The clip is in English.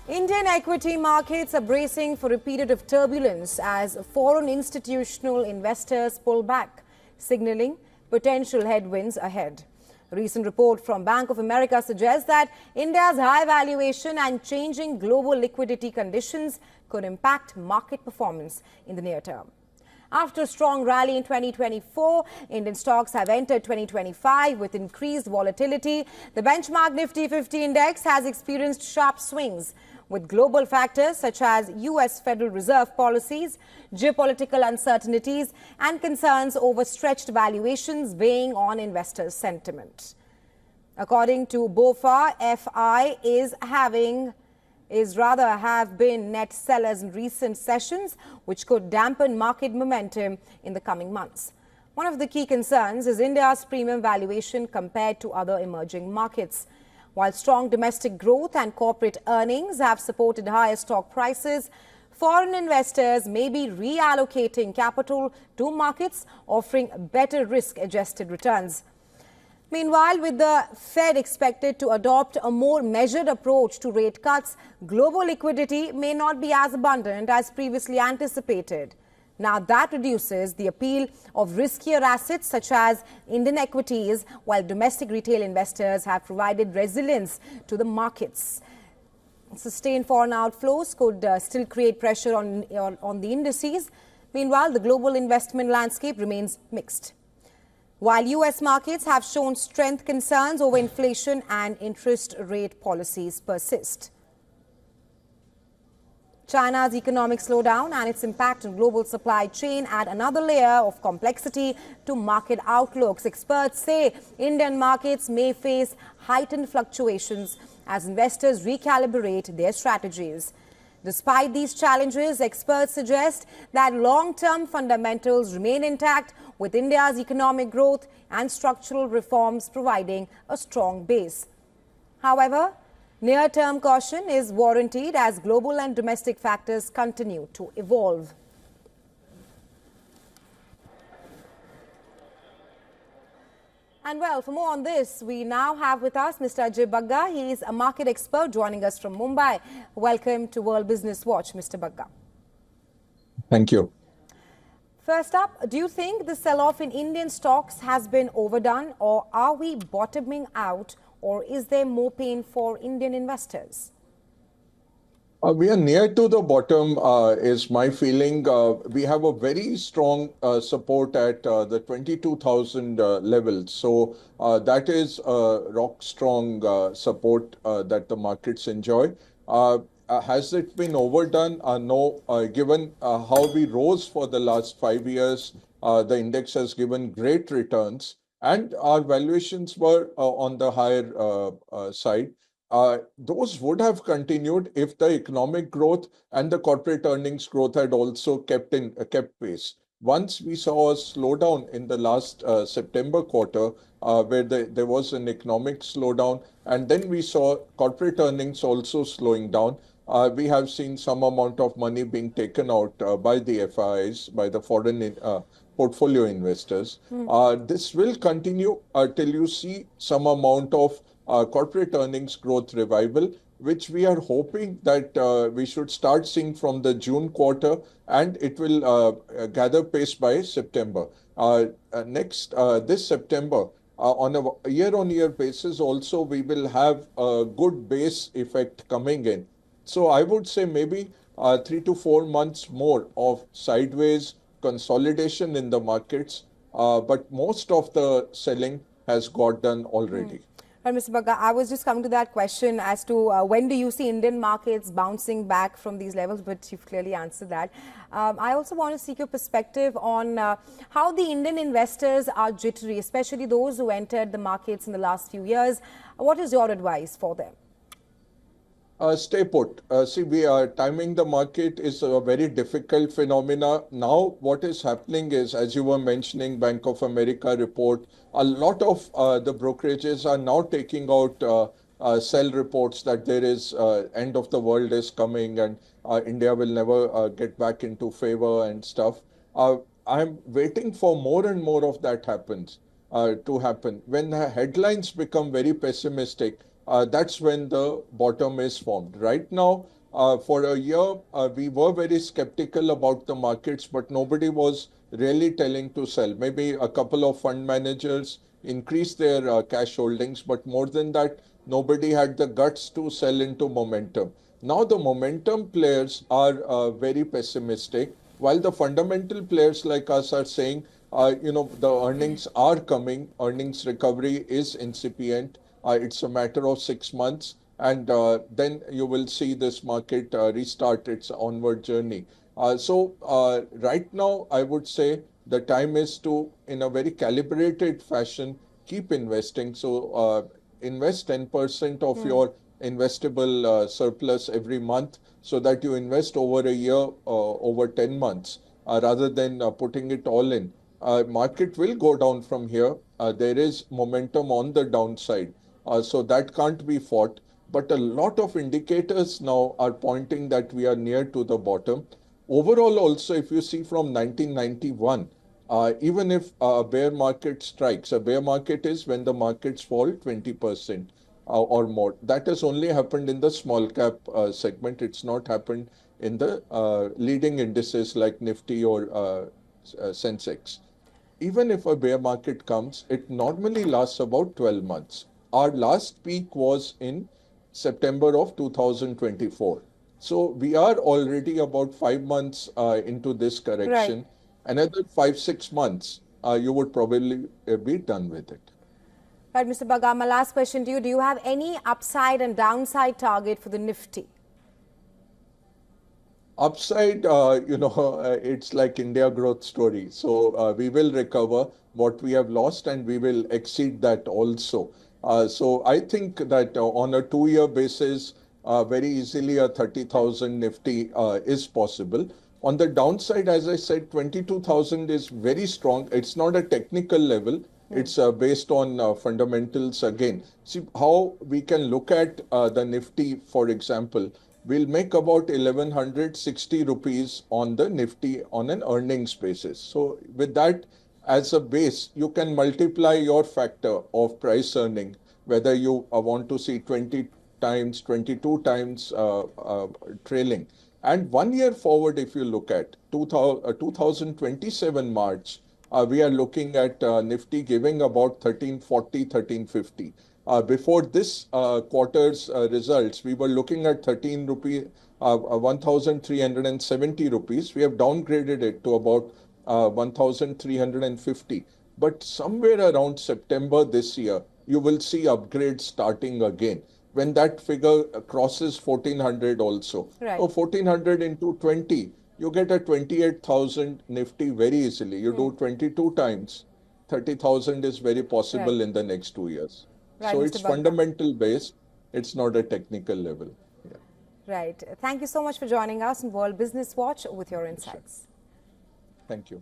Indian equity markets are bracing for a period of turbulence as foreign institutional investors pull back, signaling potential headwinds ahead. A recent report from Bank of America suggests that India's high valuation and changing global liquidity conditions could impact market performance in the near term. After a strong rally in 2024, Indian stocks have entered 2025 with increased volatility. The benchmark Nifty 50 index has experienced sharp swings, with global factors such as U.S. Federal Reserve policies, geopolitical uncertainties, and concerns over stretched valuations weighing on investors' sentiment. According to BofA, FI have been net sellers in recent sessions, which could dampen market momentum in the coming months. One of the key concerns is India's premium valuation compared to other emerging markets. While strong domestic growth and corporate earnings have supported higher stock prices, foreign investors may be reallocating capital to markets offering better risk-adjusted returns. Meanwhile, with the Fed expected to adopt a more measured approach to rate cuts, global liquidity may not be as abundant as previously anticipated. Now, that reduces the appeal of riskier assets such as Indian equities, while domestic retail investors have provided resilience to the markets. Sustained foreign outflows could still create pressure on the indices. Meanwhile, the global investment landscape remains mixed. While U.S. markets have shown strength, concerns over inflation and interest rate policies persist. China's economic slowdown and its impact on global supply chain add another layer of complexity to market outlooks. Experts say Indian markets may face heightened fluctuations as investors recalibrate their strategies. Despite these challenges, experts suggest that long-term fundamentals remain intact, with India's economic growth and structural reforms providing a strong base. However, near-term caution is warranted as global and domestic factors continue to evolve. And well, for more on this, we now have with us Mr. Ajay Bagga. He is a market expert joining us from Mumbai. Welcome to World Business Watch, Mr. Bagga. Thank you. First up, do you think the sell-off in Indian stocks has been overdone, or are we bottoming out, or is there more pain for Indian investors? We are near to the bottom, is my feeling. We have a very strong support at the 22,000 level. So that is rock strong support that the markets enjoy. Has it been overdone? No. Given how we rose for the last 5 years, the index has given great returns, and our valuations were on the higher side. Those would have continued if the economic growth and the corporate earnings growth had also kept pace. Once we saw a slowdown in the last September quarter, where there was an economic slowdown, and then we saw corporate earnings also slowing down. We have seen some amount of money being taken out by the FIs, by the foreign portfolio investors. This will continue till you see some amount of corporate earnings growth revival, which we are hoping that we should start seeing from the June quarter, and it will gather pace by September. This September, on a year-on-year basis also, we will have a good base effect coming in. So I would say maybe 3 to 4 months more of sideways consolidation in the markets, but most of the selling has got done already. Well, Mr. Bagga, I was just coming to that question as to when do you see Indian markets bouncing back from these levels, but you've clearly answered that. I also want to seek your perspective on how the Indian investors are jittery, especially those who entered the markets in the last few years. What is your advice for them? Stay put. See, we are timing the market is a very difficult phenomena. Now, what is happening is, as you were mentioning, Bank of America report, a lot of the brokerages are now taking out sell reports that there is end of the world is coming and India will never get back into favor and stuff. I'm waiting for more and more of that to happen. When the headlines become very pessimistic, that's when the bottom is formed. Right now, for a year, we were very skeptical about the markets, but nobody was really telling to sell. Maybe a couple of fund managers increased their cash holdings, but more than that, nobody had the guts to sell into momentum. Now the momentum players are very pessimistic, while the fundamental players like us are saying, the earnings are coming, earnings recovery is incipient. It's a matter of 6 months, and then you will see this market restart its onward journey. So right now, I would say the time is to, in a very calibrated fashion, keep investing. So invest 10% of your investable surplus every month, so that you invest over a year, over 10 months, rather than putting it all in. Market will go down from here. There is momentum on the downside, so that can't be fought. But a lot of indicators now are pointing that we are near to the bottom. Overall, also, if you see from 1991, even if a bear market strikes, a bear market is when the markets fall 20% or more. That has only happened in the small cap segment. It's not happened in the leading indices like Nifty or Sensex. Even if a bear market comes, it normally lasts about 12 months. Our last peak was in September of 2024. So we are already about 5 months into this Right. correction. Another 5, 6 months, you would probably be done with it. Right, Mr. Bhagat, my last question to you. Do you have any upside and downside target for the Nifty? Upside, it's like India growth story. So we will recover what we have lost, and we will exceed that also. So I think that on a 2-year basis, very easily a 30,000 Nifty is possible. On the downside, as I said, 22,000 is very strong. It's not a technical level. It's based on fundamentals again. See how we can look at the Nifty, for example. We'll make about 1160 rupees on the Nifty on an earnings basis. So with that as a base, you can multiply your factor of price earning, whether you want to see 20 times, 22 times trailing. And 1 year forward, if you look at 2027 March, we are looking at Nifty giving about 1340, 1350. Before this quarter's results, we were looking at 13 rupee, 1,370 rupees. We have downgraded it to about 1,350. But somewhere around September this year, you will see upgrades starting again, when that figure crosses 1400 also. Right. So 1400 into 20, you get a 28,000 Nifty very easily. You do 22 times, 30,000 is very possible Right. in the next 2 years. Right, So Mr. it's Bhagat. fundamental based. It's not a technical level. Yeah. Right. Thank you so much for joining us on World Business Watch with your insights. Thank you.